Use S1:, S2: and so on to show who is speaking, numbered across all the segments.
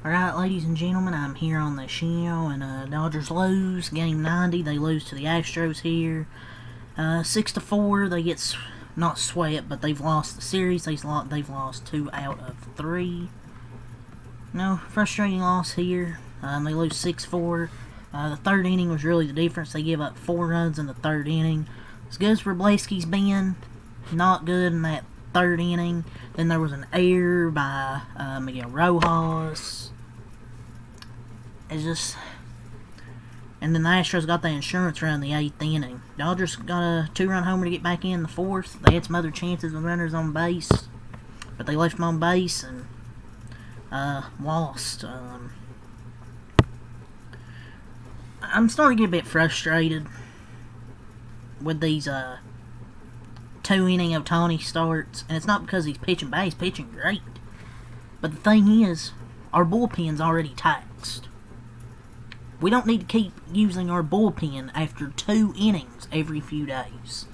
S1: Alright, ladies and gentlemen, I'm here on the show, and Dodgers lose. Game 90, they lose to the Astros here. 6-4, they get not swept, but they've lost the series. They've lost 2 out of 3. No, frustrating loss here. They lose 6-4. The third inning was really the difference. They give up 4 runs in the third inning. As good as Wroblewski's been, not good in that third inning. Then there was an error by Miguel Rojas. It's just... And then the Astros got the insurance run in the 8th inning. Dodgers got a 2-run homer to get back in the 4th. They had some other chances with runners on base, but they left them on base and lost. I'm starting to get a bit frustrated with these 2-inning Ohtani starts, and it's not because he's pitching bad. He's pitching great. But the thing is, our bullpen's already taxed. We don't need to keep using our bullpen after 2 innings every few days.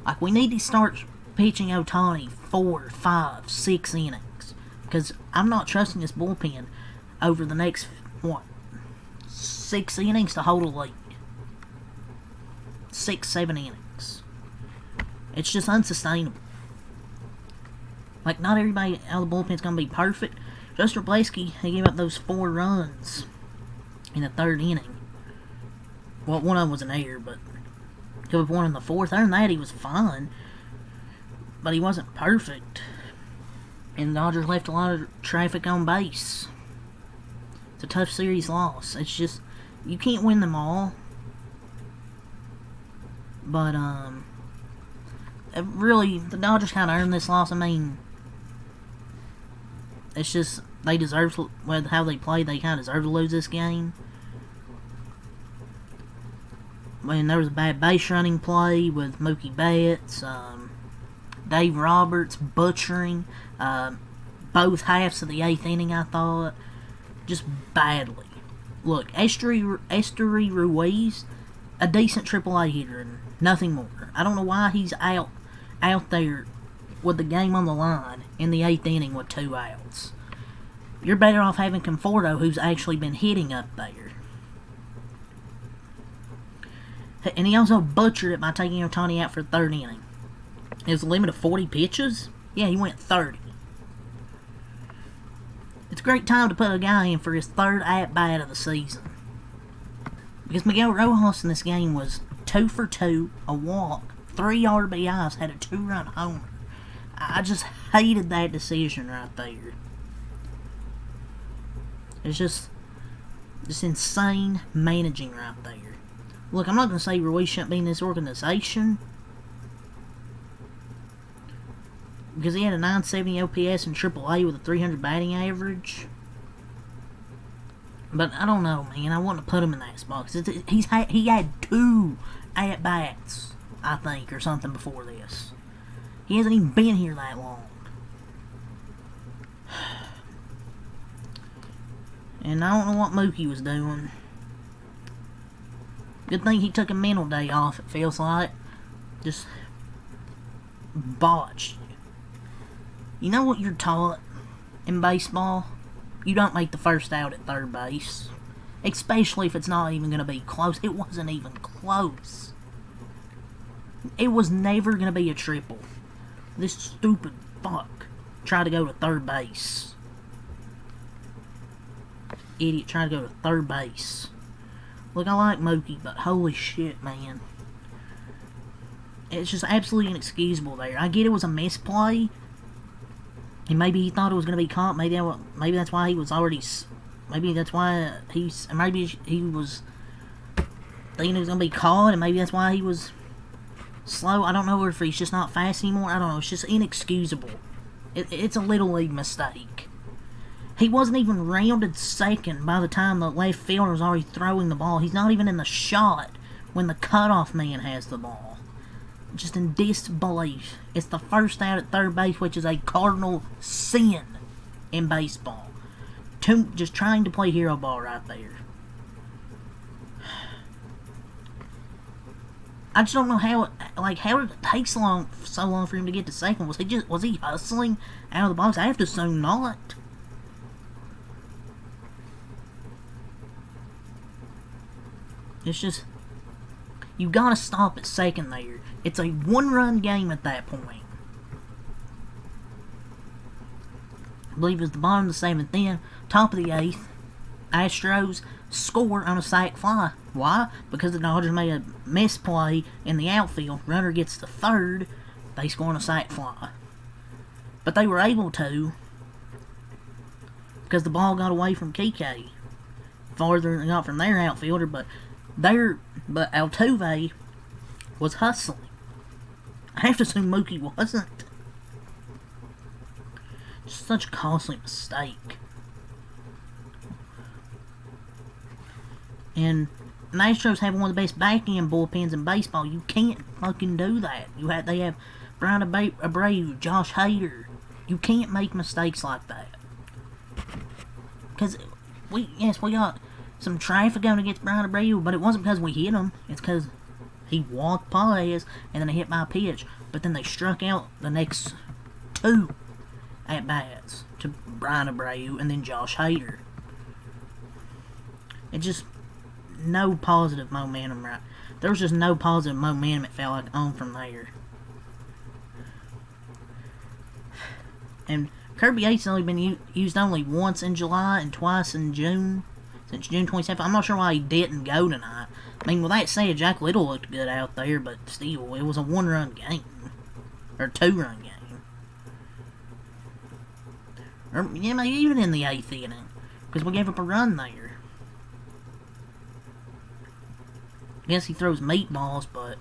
S1: Like, we need to start pitching Ohtani 4, 5, 6 innings. Because I'm not trusting this bullpen over the next, 6 innings to hold a lead. 6, 7 innings. It's just unsustainable. Like, not everybody out of the bullpen's going to be perfect. Just Wroblewski, he gave up those 4 runs in the 3rd inning. Well, one of them was an error, but gave up 1 in the 4th. Other than that, he was fine. But he wasn't perfect. And the Dodgers left a lot of traffic on base. It's a tough series loss. It's just, you can't win them all. But, really, the Dodgers kind of earned this loss. I mean, it's just, they deserve, with how they play, they kind of deserve to lose this game. When there was a bad base running play with Mookie Betts, Dave Roberts butchering both halves of the 8th inning, I thought, just badly. Look, Esteury Ruiz, a decent AAA hitter and nothing more. I don't know why he's out there with the game on the line in the 8th inning with 2 outs. You're better off having Conforto, who's actually been hitting up there. And he also butchered it by taking Ohtani out for the 3rd inning. It was a limit of 40 pitches? Yeah, he went 30. It's a great time to put a guy in for his 3rd at-bat of the season. Because Miguel Rojas in this game was 2 for 2, a walk, 3 RBIs, had a 2-run homer. I just hated that decision right there. It's just insane managing right there. Look, I'm not going to say Ruiz shouldn't be in this organization, because he had a 970 OPS in AAA with a 300 batting average. But I don't know, man. I want to put him in that spot. He had 2 at-bats, I think, or something before this. He hasn't even been here that long. And I don't know what Mookie was doing. Good thing he took a mental day off, it feels like. Just botched. You know what you're taught in baseball? You don't make the first out at 3rd base. Especially if it's not even going to be close. It wasn't even close. It was never going to be a triple. This stupid fuck tried to go to 3rd base. Idiot tried to go to 3rd base. Look, I like Mookie, but holy shit, man. It's just absolutely inexcusable there. I get it was a misplay. And maybe he thought it was going to be caught. Maybe that's why he was already... Maybe that's why maybe he was thinking it was going to be caught, and maybe that's why he was slow. I don't know if he's just not fast anymore. I don't know. It's just inexcusable. It's a little league mistake. He wasn't even rounded second by the time the left fielder was already throwing the ball. He's not even in the shot when the cutoff man has the ball. Just in disbelief. It's the first out at 3rd base, which is a cardinal sin in baseball. Just trying to play hero ball right there. I just don't know how did it take so long for him to get to second? Was he hustling out of the box? I have to assume not. It's just, you gotta stop at second there. It's a one-run game at that point. I believe it was the bottom of the 7th inning, top of the 8th. Astros score on a sac fly. Why? Because the Dodgers made a misplay in the outfield. Runner gets to third. They score on a sac fly. But they were able to because the ball got away from Kike farther than it got from their outfielder. But Altuve was hustling. I have to assume Mookie wasn't. Just such a costly mistake. And the Astros have one of the best back-end bullpens in baseball. You can't fucking do that. They have Brian Abreu, Josh Hader. You can't make mistakes like that. Because we got some traffic going against Brian Abreu, but it wasn't because we hit him. It's because he walked Paez and then he hit my pitch. But then they struck out the next 2 at-bats to Brian Abreu and then Josh Hader. It just... no positive momentum, right? There was just no positive momentum, it felt like, on from there. And Kirby Yates has only been used only once in July and twice in June, since June 27th. I'm not sure why he didn't go tonight. I mean, with that said, Jack Little looked good out there, but still, it was a 1-run game. Or 2-run game. Or, yeah, maybe even in the 8th inning, because we gave up a run there. I guess he throws meatballs, but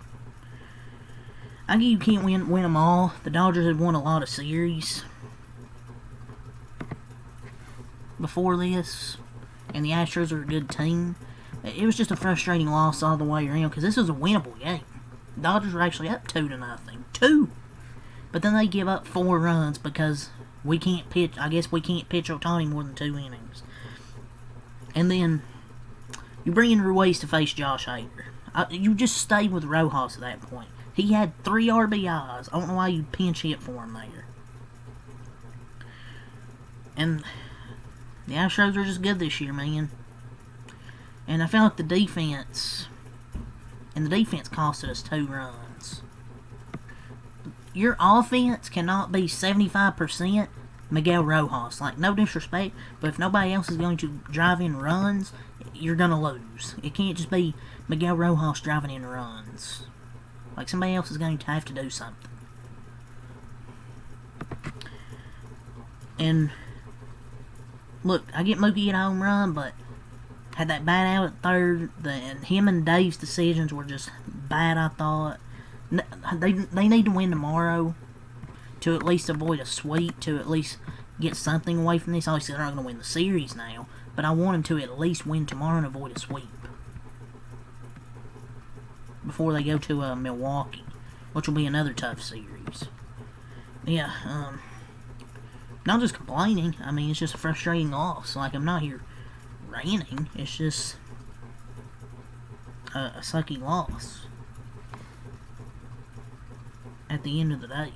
S1: I guess you can't win them all. The Dodgers had won a lot of series before this, and the Astros are a good team. It was just a frustrating loss all the way around, because this was a winnable game. The Dodgers were actually up 2-0. 2! But then they give up 4 runs because we can't pitch. I guess we can't pitch Ohtani more than 2 innings. And then you bring in Ruiz to face Josh Hader. You just stay with Rojas at that point. He had 3 RBIs. I don't know why you pinch hit for him there. And the Astros are just good this year, man. And I feel like the defense costed us 2 runs. Your offense cannot be 75% Miguel Rojas. Like, no disrespect, but if nobody else is going to drive in runs, you're going to lose. It can't just be Miguel Rojas driving in runs. Like, somebody else is going to have to do something. And, look, I get Mookie at a home run, but had that bat out at third, and him and Dave's decisions were just bad, I thought. They need to win tomorrow to at least avoid a sweep, to at least get something away from this. Obviously, they're not going to win the series now, but I want them to at least win tomorrow and avoid a sweep before they go to Milwaukee, which will be another tough series. Yeah, not just complaining. I mean, it's just a frustrating loss. Like, I'm not here ranting. It's just a sucky loss at the end of the day.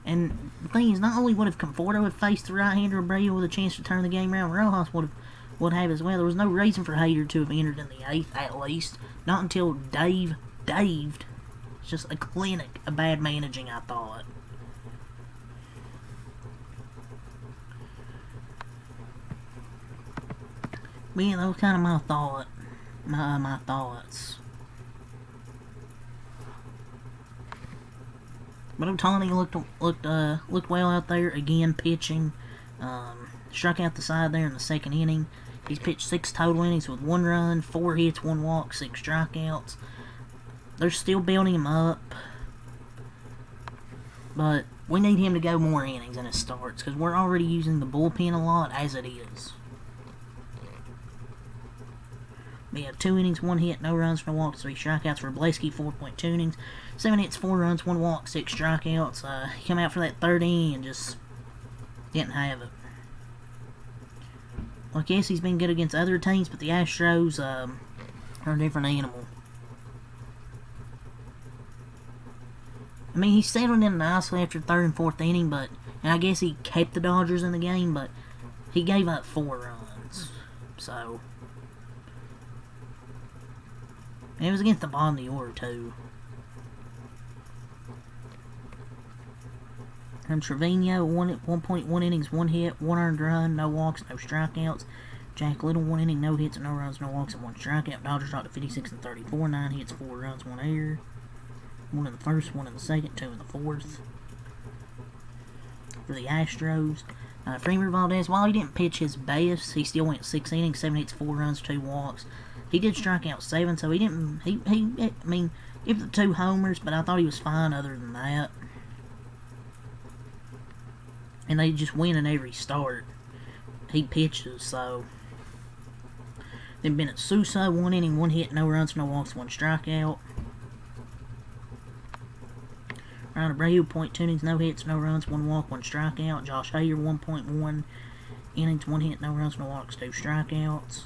S1: And the thing is, not only would have Conforto have faced the right-hander Abreu with a chance to turn the game around, Rojas would have as well. There was no reason for Hader to have entered in the 8th, at least. Not until Daved. It's just a clinic of bad managing, I thought. But yeah, that was kind of my thoughts. But Ohtani looked well out there again, pitching. Struck out the side there in the 2nd inning. He's pitched 6 total innings with 1 run, 4 hits, 1 walk, 6 strikeouts. They're still building him up, but we need him to go more innings in his starts because we're already using the bullpen a lot as it is. We have 2 innings, 1 hit, no runs, no walks, 3 strikeouts for Blesky, 4.2 innings, 7 hits, 4 runs, 1 walk, 6 strikeouts. He came out for that 3rd inning and just didn't have it. Well, I guess he's been good against other teams, but the Astros are a different animal. I mean, he settled in nicely after 3rd and 4th inning, and I guess he kept the Dodgers in the game, but he gave up 4 runs. So, And it was against the bottom of the order, too. From Trevino, 1.1 innings, 1 hit, 1 earned run, no walks, no strikeouts. Jack Little, 1 inning, no hits, no runs, no walks, and 1 strikeout. Dodgers dropped to 56 and 34, 9 hits, 4 runs, 1 error. 1 in the first, 1 in the second, 2 in the fourth. For the Astros, Fremar Valdez, while he didn't pitch his best, he still went 6 innings, 7 hits, 4 runs, 2 walks. He did strike out 7, so he didn't, I mean, give the 2 homers, but I thought he was fine other than that. And they just win in every start he pitches, so. Then Bennett Sousa, 1 inning, 1 hit, no runs, no walks, 1 strikeout. Ryan Abreu, 0.2 innings, no hits, no runs, 1 walk, 1 strikeout. Josh Hader, 1.1 innings, 1 hit, no runs, no walks, 2 strikeouts.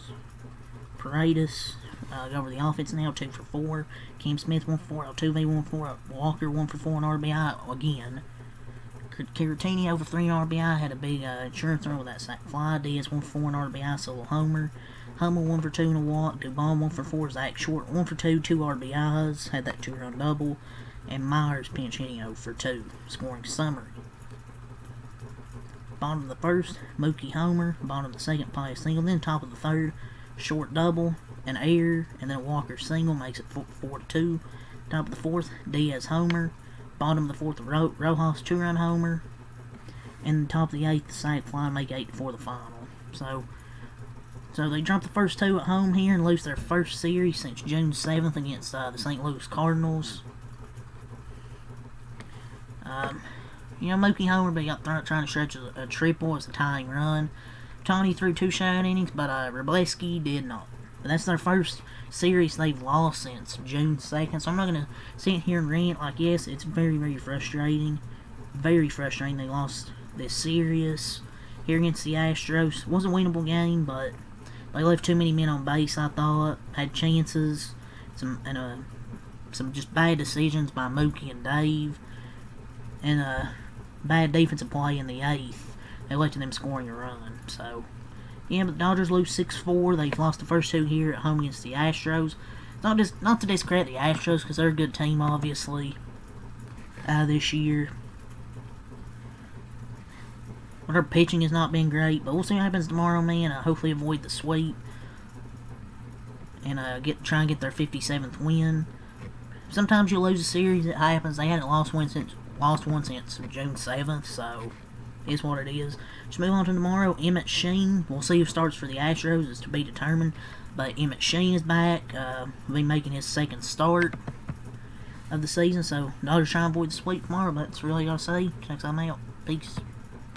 S1: Paredes, go over the offense now, 2 for 4. Cam Smith, 1 for 4. Altuve, 1 for 4. Walker, 1 for 4 on RBI again. Caratini, over 3 RBI, had a big insurance run with that sac fly. Diaz, 1 for 4 on RBI, solo homer. Hummel, 1 for 2 in a walk. Dubon, 1 for 4. Zach Short, 1 for 2, 2 RBIs, had that 2-run double. And Myers pinch hitting 0 for 2, scoring summary. Bottom of the first, Mookie homer. Bottom of the second, Pius single. Then top of the third, Short double, an error, and then a Walker single makes it 4-2. Top of the fourth, Diaz homer. Bottom of the fourth, Rojas 2-run homer. And top of the eighth, the sac fly make 8-4 the final. So they dropped the first 2 at home here and lose their first series since June 7th against the St. Louis Cardinals. Mookie homer, but he got trying to stretch a triple as a tying run. Tony threw 2 shutout innings, but Wrobleski did not. But that's their first series they've lost since June 2nd, so I'm not going to sit here and rant like, yes, it's very, very frustrating. Very frustrating they lost this series here against the Astros. It was a winnable game, but they left too many men on base, I thought. Had chances, some just bad decisions by Mookie and Dave. And bad defensive play in the 8th. They led to them scoring a run. So, yeah, but the Dodgers lose 6-4. They've lost the first 2 here at home against the Astros. Not to discredit the Astros, because they're a good team, obviously, this year. But their pitching has not been great. But we'll see what happens tomorrow, man. Hopefully avoid the sweep. And try and get their 57th win. Sometimes you lose a series. It happens. They hadn't lost one since June 7th, so it's what it is. Just move on to tomorrow. Emmett Sheen. We'll see who starts for the Astros. It's to be determined. But Emmett Sheen is back. Will be making his 2nd start of the season. So Dodgers try and avoid the sweep tomorrow. But that's really all I say. Check them out. Peace.